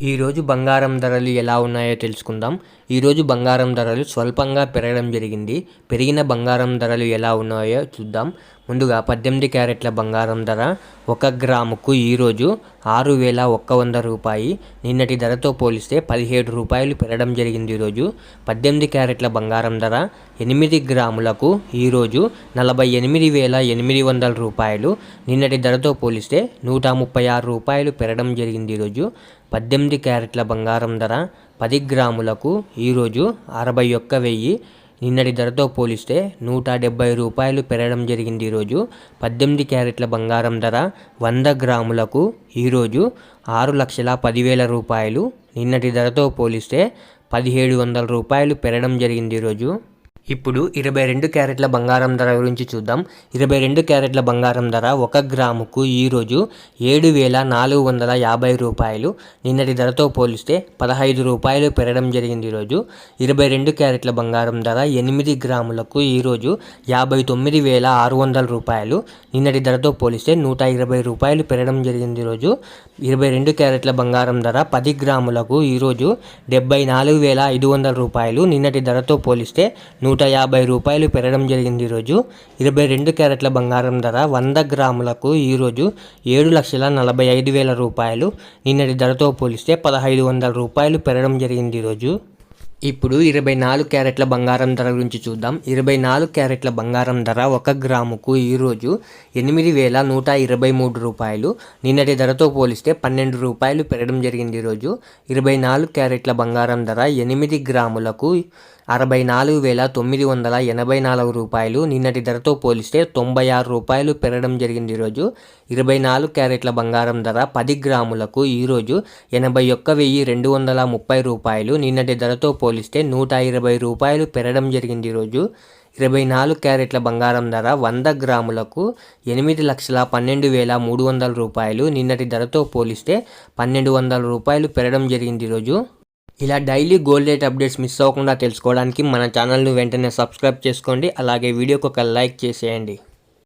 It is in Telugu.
ఈరోజు బంగారం ధరలు ఎలా ఉన్నాయో తెలుసుకుందాం. ఈరోజు బంగారం ధరలు స్వల్పంగా పెరగడం జరిగింది. పెరిగిన బంగారం ధరలు ఎలా ఉన్నాయో చూద్దాం. ముందుగా 18 క్యారెట్ల బంగారం ధర 1 గ్రాముకు ఈరోజు 6,100 రూపాయి. నిన్నటి ధరతో పోలిస్తే 17 రూపాయలు పెరగడం జరిగింది. ఈరోజు 18 క్యారెట్ల బంగారం ధర 8 గ్రాములకు ఈరోజు 48,800 రూపాయలు. నిన్నటి ధరతో పోలిస్తే 136 రూపాయలు పెరగడం జరిగింది. ఈరోజు 18 క్యారెట్ల బంగారం ధర 10 గ్రాములకు ఈరోజు 61,000. నిన్నటి ధరతో పోలిస్తే 170 రూపాయలు పెరగడం జరిగింది. ఈరోజు 18 క్యారెట్ల బంగారం ధర 100 గ్రాములకు ఈరోజు 6,10,000 రూపాయలు. నిన్నటి ధరతో పోలిస్తే 1,700 రూపాయలు పెరగడం జరిగింది. ఈరోజు ఇప్పుడు 22 క్యారెట్ల బంగారం ధర గురించి చూద్దాం. 22 క్యారెట్ల బంగారం ధర 1 గ్రాముకు ఈరోజు 7,450 రూపాయలు. నిన్నటి ధరతో పోలిస్తే 15 రూపాయలు పెరగడం జరిగింది. ఈరోజు 22 క్యారెట్ల బంగారం ధర 8 గ్రాములకు ఈరోజు 59,600 రూపాయలు. నిన్నటి ధరతో పోలిస్తే 120 రూపాయలు పెరగడం జరిగింది. ఈరోజు 22 క్యారెట్ల బంగారం ధర 10 గ్రాములకు ఈరోజు 74,500 రూపాయలు. నిన్నటి ధరతో పోలిస్తే 150 రూపాయలు పెరగడం జరిగింది. ఈరోజు 22 క్యారెట్ల బంగారం ధర 100 గ్రాములకు ఈరోజు 7,45,000 రూపాయలు. నిన్నటి ధరతో పోలిస్తే 1,500 రూపాయలు పెరగడం జరిగింది. ఈరోజు ఇప్పుడు 24 క్యారెట్ల బంగారం ధర గురించి చూద్దాం. 24 క్యారెట్ల బంగారం ధర 1 గ్రాముకు ఈరోజు 8,123 రూపాయలు. నిన్నటి ధరతో పోలిస్తే 12 రూపాయలు పెరగడం జరిగింది. ఈరోజు 24 క్యారెట్ల బంగారం ధర 8 గ్రాములకు 64,984 రూపాయలు. నిన్నటి ధరతో పోలిస్తే 96 రూపాయలు పెరగడం జరిగింది. ఈరోజు 24 క్యారెట్ల బంగారం ధర 10 గ్రాములకు ఈరోజు 81,230 రూపాయలు. నిన్నటి ధరతో పోలిస్తే 120 రూపాయలు పెరగడం జరిగింది. ఈరోజు 24 క్యారెట్ల బంగారం ధర 100 గ్రాములకు 8,12,300 రూపాయలు. నిన్నటి ధరతో పోలిస్తే 1,200 రూపాయలు పెరగడం జరిగింది. ఈరోజు ఇలా daily gold rate updates miss అవ్వకుండా తెలుసుకోవడానికి మన ఛానల్ను వెంటనే సబ్స్క్రైబ్ చేసుకోండి. అలాగే వీడియోకి ఒక లైక్ చేసేయండి.